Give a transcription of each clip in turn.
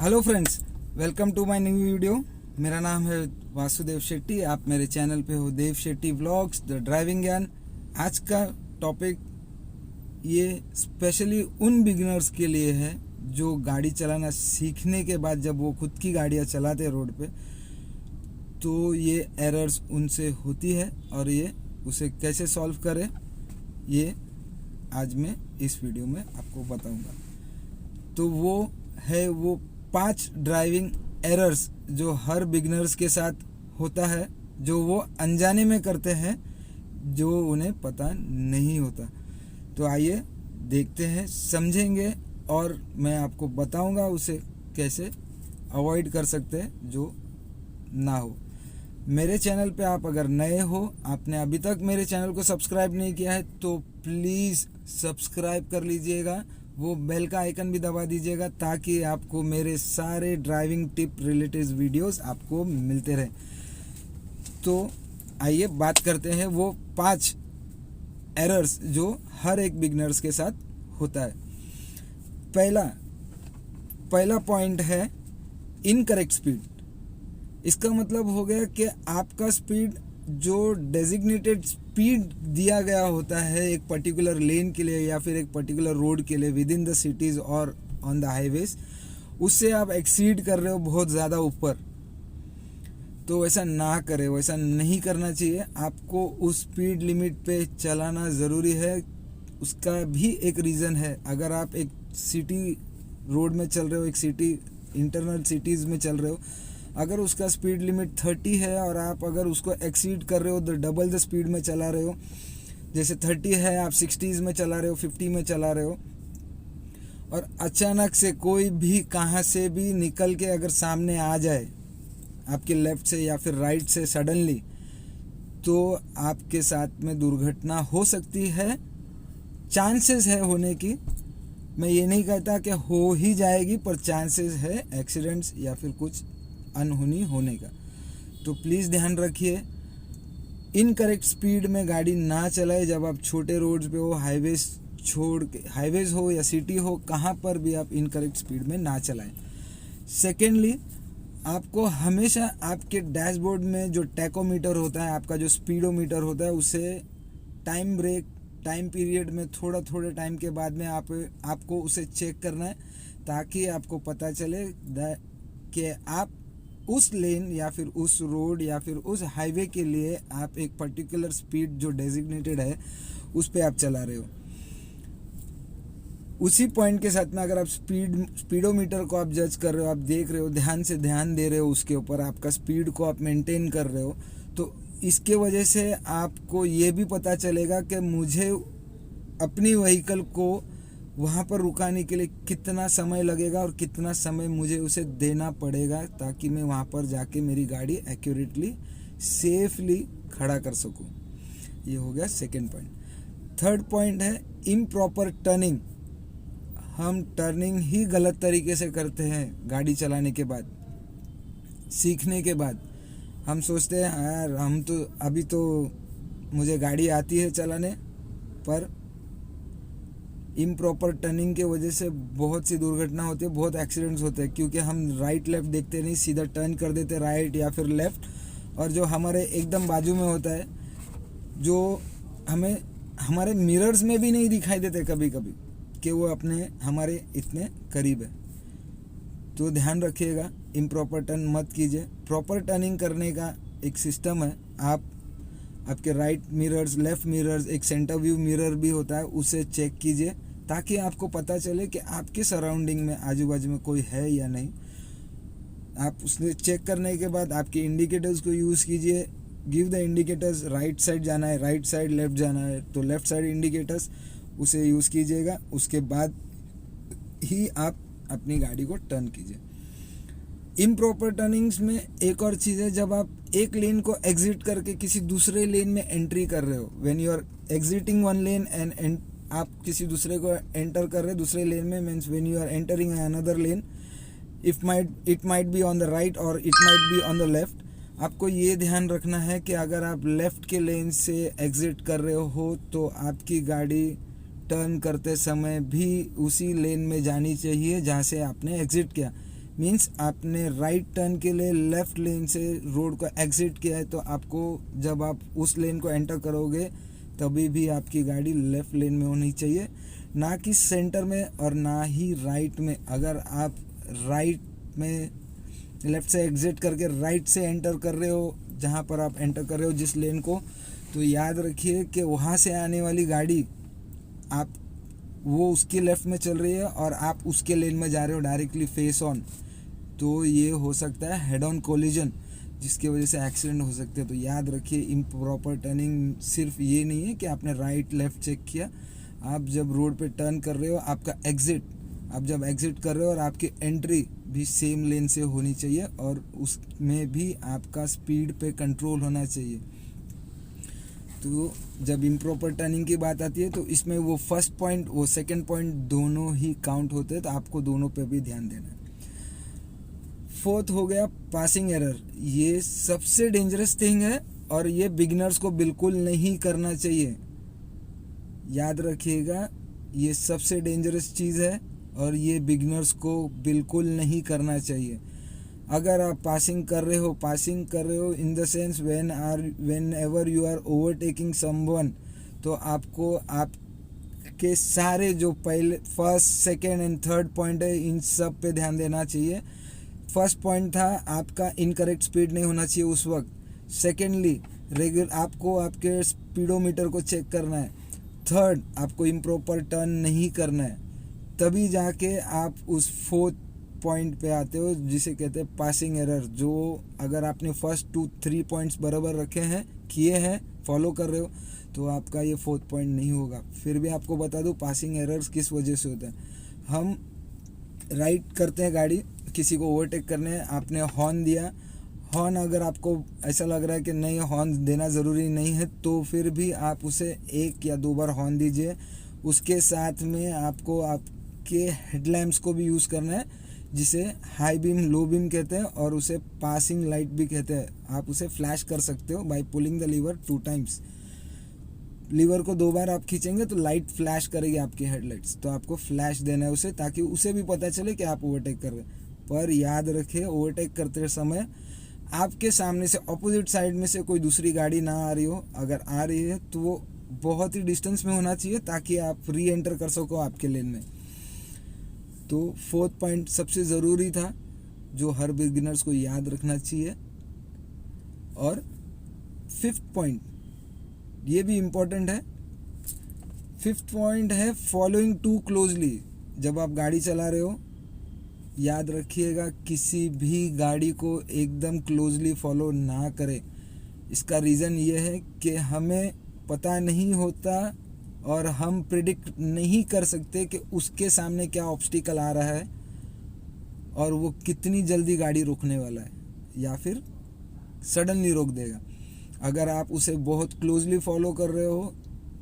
Hello friends, welcome to my new video. मेरा नाम है वासुदेव शेट्टी। आप मेरे चैनल पे हो देव शेट्टी व्लॉग्स द ड्राइविंग ज्ञान। आज का टॉपिक ये स्पेशली उन बिगिनर्स के लिए है जो गाड़ी चलाना सीखने के बाद जब वो खुद की गाड़ियाँ चलाते हैं रोड पे, तो ये एरर्स उनसे होती है और ये उसे कैसे सॉल्व करें, ये आज मैं इस वीडियो में आपको बताऊंगा। तो वो 5 ड्राइविंग एरर्स जो हर बिगिनर्स के साथ होता है, जो वो अनजाने में करते हैं, जो उन्हें पता नहीं होता। तो आइए देखते हैं, समझेंगे और मैं आपको बताऊंगा उसे कैसे अवॉइड कर सकते हैं जो ना हो। मेरे चैनल पे आप अगर नए हो, आपने अभी तक मेरे चैनल को सब्सक्राइब नहीं किया है, तो प्लीज़ सब्सक्राइब कर लीजिएगा, वो बेल का आइकन भी दबा दीजिएगा ताकि आपको मेरे सारे ड्राइविंग टिप रिलेटेड वीडियोस आपको मिलते रहे। तो आइए बात करते हैं वो 5 एरर्स जो हर एक बिगिनर्स के साथ होता है। पहला पॉइंट है इनकरेक्ट स्पीड। इसका मतलब हो गया कि आपका स्पीड जो डेजिग्नेटेड स्पीड दिया गया होता है एक पर्टिकुलर लेन के लिए या फिर एक पर्टिकुलर रोड के लिए विद इन द सिटीज़ और ऑन द हाईवेज, उससे आप एक्सीड कर रहे हो बहुत ज़्यादा ऊपर। तो वैसा ना करें, वैसा नहीं करना चाहिए। आपको उस स्पीड लिमिट पे चलाना ज़रूरी है। उसका भी एक रीज़न है। अगर आप एक सिटी रोड में चल रहे हो, एक सिटी इंटरनल सिटीज़ में चल रहे हो, अगर उसका स्पीड लिमिट 30 है और आप अगर उसको एक्सीड कर रहे हो, तो डबल द स्पीड में चला रहे हो, जैसे 30 है आप 60s में चला रहे हो, 50 में चला रहे हो, और अचानक से कोई भी कहाँ से भी निकल के अगर सामने आ जाए आपके लेफ़्ट से या फिर राइट से सडनली, तो आपके साथ में दुर्घटना हो सकती है। चांसेस है होने की, मैं ये नहीं कहता कि हो ही जाएगी, पर चांसेस है एक्सीडेंट्स या फिर कुछ अनहोनी होने का। तो प्लीज़ ध्यान रखिए, इनकरेक्ट स्पीड में गाड़ी ना चलाए। जब आप छोटे रोड्स पे हो, हाईवेज छोड़ के, हाईवेज हो या सिटी हो, कहाँ पर भी आप इनकरेक्ट स्पीड में ना चलाएं। सेकेंडली, आपको हमेशा आपके डैशबोर्ड में जो टैकोमीटर होता है, आपका जो स्पीडोमीटर होता है, उसे टाइम पीरियड में थोड़े टाइम के बाद में आपको उसे चेक करना है, ताकि आपको पता चले कि आप उस लेन या फिर उस रोड या फिर उस हाईवे के लिए आप एक पर्टिकुलर स्पीड जो डेजिग्नेटेड है उस पे आप चला रहे हो। उसी पॉइंट के साथ में अगर आप स्पीडोमीटर को आप जज कर रहे हो, आप देख रहे हो, ध्यान दे रहे हो उसके ऊपर, आपका स्पीड को आप मेंटेन कर रहे हो, तो इसके वजह से आपको ये भी पता चलेगा कि मुझे अपनी व्हीकल को वहाँ पर रुकाने के लिए कितना समय लगेगा और कितना समय मुझे उसे देना पड़ेगा, ताकि मैं वहाँ पर जाके मेरी गाड़ी एक्यूरेटली सेफली खड़ा कर सकूँ। ये हो गया सेकंड पॉइंट। थर्ड पॉइंट है इम्प्रॉपर टर्निंग। हम टर्निंग ही गलत तरीके से करते हैं गाड़ी चलाने के बाद, सीखने के बाद। हम सोचते हैं यार हम तो अभी तो मुझे गाड़ी आती है चलाने, पर इम्प्रॉपर टर्निंग के वजह से बहुत सी दुर्घटना होती है, बहुत एक्सीडेंट्स होते हैं, क्योंकि हम राइट लेफ़्ट देखते नहीं, सीधा टर्न कर देते राइट या फिर लेफ़्ट, और जो हमारे एकदम बाजू में होता है, जो हमें हमारे मिरर्स में भी नहीं दिखाई देते कभी कभी कि वो हमारे इतने करीब है। तो ध्यान रखिएगा, इम्प्रॉपर टर्न मत कीजिए। प्रॉपर टर्निंग करने का एक सिस्टम है। आपके राइट मिरर्स, लेफ़्ट मिरर्स, एक सेंटर व्यू मिरर भी होता है, उसे चेक कीजिए ताकि आपको पता चले कि आपके सराउंडिंग में आजू बाजू में कोई है या नहीं। आप उसने चेक करने के बाद आपके इंडिकेटर्स को यूज़ कीजिए। Give the indicators, right side जाना है राइट साइड, लेफ़्ट जाना है तो लेफ़्ट साइड इंडिकेटर्स उसे यूज़ कीजिएगा। उसके बाद ही आप अपनी गाड़ी को टर्न कीजिए। इम्प्रॉपर टर्निंग्स में एक और चीज़ है, जब आप एक लेन को एग्जिट करके किसी दूसरे लेन में एंट्री कर रहे हो, when you are exiting one lane and आप किसी दूसरे को एंटर कर रहे हो दूसरे लेन में, means when you are entering another lane, it might be on the right और it might be on the left. आपको ये ध्यान रखना है कि अगर आप लेफ़्ट के लेन से एग्ज़िट कर रहे हो तो आपकी गाड़ी टर्न करते समय भी उसी लेन में जानी चाहिए जहाँ से आपने एग्ज़िट किया। मीन्स आपने राइट टर्न के लिए लेफ़्ट लेन से रोड को एग्जिट किया है, तो आपको जब आप उस लेन को एंटर करोगे तभी भी आपकी गाड़ी लेफ़्ट लेन में होनी चाहिए, ना कि सेंटर में और ना ही राइट में। अगर आप राइट में लेफ़्ट से एग्जिट करके राइट से एंटर कर रहे हो, जहाँ पर आप एंटर कर रहे हो जिस लेन को, तो याद रखिए कि वहाँ से आने वाली गाड़ी आप वो उसके लेफ़्ट में चल रही है और आप उसके लेन में जा रहे हो डायरेक्टली फेस ऑन, तो ये हो सकता है हेड ऑन कोलिजन, जिसकी वजह से एक्सीडेंट हो सकते हैं। तो याद रखिए इम्प्रॉपर टर्निंग सिर्फ ये नहीं है कि आपने राइट लेफ़्ट चेक किया, आप जब रोड पे टर्न कर रहे हो, आपका एग्ज़िट, आप जब एग्ज़िट कर रहे हो और आपकी एंट्री भी सेम लेन से होनी चाहिए और उसमें भी आपका स्पीड पे कंट्रोल होना चाहिए। तो जब इम्प्रॉपर टर्निंग की बात आती है तो इसमें वो फर्स्ट पॉइंट वो सेकंड पॉइंट दोनों ही काउंट होते हैं, तो आपको दोनों पे भी ध्यान देना है। फोर्थ हो गया पासिंग एरर। ये सबसे डेंजरस थिंग है और ये बिगिनर्स को बिल्कुल नहीं करना चाहिए। याद रखिएगा, ये सबसे डेंजरस चीज़ है और ये बिगिनर्स को बिल्कुल नहीं करना चाहिए। अगर आप पासिंग कर रहे हो in the sense whenever you are overtaking someone, तो आपको आपके सारे जो पहले first second and third point है इन सब पे ध्यान देना चाहिए। फर्स्ट पॉइंट था आपका इनकरेक्ट स्पीड नहीं होना चाहिए उस वक्त। सेकेंडली आपको आपके स्पीडोमीटर को चेक करना है। थर्ड, आपको इम्प्रॉपर टर्न नहीं करना है। तभी जाके आप उस फोर्थ पॉइंट पे आते हो जिसे कहते हैं पासिंग एरर। जो अगर आपने फर्स्ट 2-3 पॉइंट्स बराबर रखे हैं, किए हैं, फॉलो कर रहे हो, तो आपका ये फोर्थ पॉइंट नहीं होगा। फिर भी आपको बता दूं पासिंग एरर्स किस वजह से होता है। हम राइट करते हैं गाड़ी, किसी को ओवरटेक करने हैं, आपने हॉर्न दिया, हॉर्न अगर आपको ऐसा लग रहा है कि नहीं हॉर्न देना ज़रूरी नहीं है, तो फिर भी आप उसे 1 या 2 बार हॉर्न दीजिए। उसके साथ में आपको आपके हेडलैम्प्स को भी यूज़ करना है, जिसे हाई बीम लो बीम कहते हैं और उसे पासिंग लाइट भी कहते हैं। आप उसे फ्लैश कर सकते हो by pulling the lever 2 times. Lever को 2 बार आप खींचेंगे तो लाइट फ्लैश करेगी आपकी हेडलाइट्स, तो आपको फ्लैश देना है उसे, ताकि उसे भी पता चले कि आप ओवरटेक कर रहे हैं। पर याद रखें, ओवरटेक करते समय आपके सामने से ऑपोजिट साइड में से कोई दूसरी गाड़ी ना आ रही हो। अगर आ रही है तो वो बहुत ही डिस्टेंस में होना चाहिए ताकि आप री एंटर कर सको आपके लेन में। तो फोर्थ पॉइंट सबसे ज़रूरी था जो हर बिगिनर्स को याद रखना चाहिए। और फिफ्थ पॉइंट ये भी इम्पोर्टेंट है। फिफ्थ पॉइंट है फॉलोइंग टू क्लोजली। जब आप गाड़ी चला रहे हो, याद रखिएगा किसी भी गाड़ी को एकदम क्लोजली फॉलो ना करें। इसका रीज़न ये है कि हमें पता नहीं होता और हम प्रिडिक्ट नहीं कर सकते कि उसके सामने क्या ऑब्स्टिकल आ रहा है और वो कितनी जल्दी गाड़ी रोकने वाला है या फिर सडनली रोक देगा। अगर आप उसे बहुत क्लोजली फॉलो कर रहे हो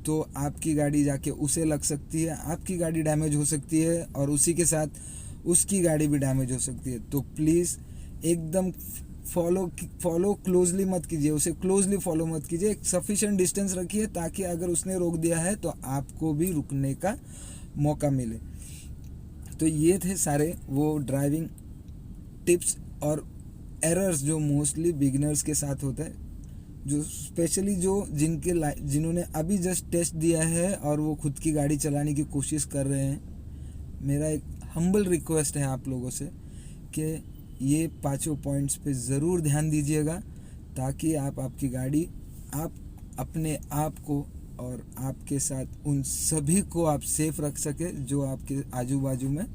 तो आपकी गाड़ी जाके उसे लग सकती है, आपकी गाड़ी डैमेज हो सकती है और उसी के साथ उसकी गाड़ी भी डैमेज हो सकती है। तो प्लीज़ एकदम फॉलो क्लोजली मत कीजिए, उसे क्लोजली फॉलो मत कीजिए। एक सफिशिएंट डिस्टेंस रखिए ताकि अगर उसने रोक दिया है तो आपको भी रुकने का मौका मिले। तो ये थे सारे वो ड्राइविंग टिप्स और एरर्स जो मोस्टली बिगिनर्स के साथ होता है, जो स्पेशली जिन्होंने अभी जस्ट टेस्ट दिया है और वो खुद की गाड़ी चलाने की कोशिश कर रहे हैं। मेरा एक हम्बल रिक्वेस्ट है आप लोगों से कि ये 5 पॉइंट्स पे ज़रूर ध्यान दीजिएगा ताकि आप आपकी गाड़ी, आप अपने आप को और आपके साथ उन सभी को आप सेफ रख सके जो आपके आजू बाजू में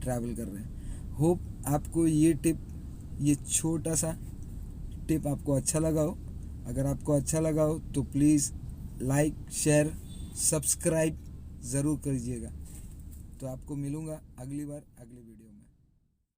ट्रैवल कर रहे हैं। होप आपको ये छोटा सा टिप आपको अच्छा लगा हो। अगर आपको अच्छा लगा हो तो प्लीज़ लाइक, शेयर, सब्सक्राइब ज़रूर कीजिएगा। तो आपको मिलूँगा अगली बार अगली वीडियो।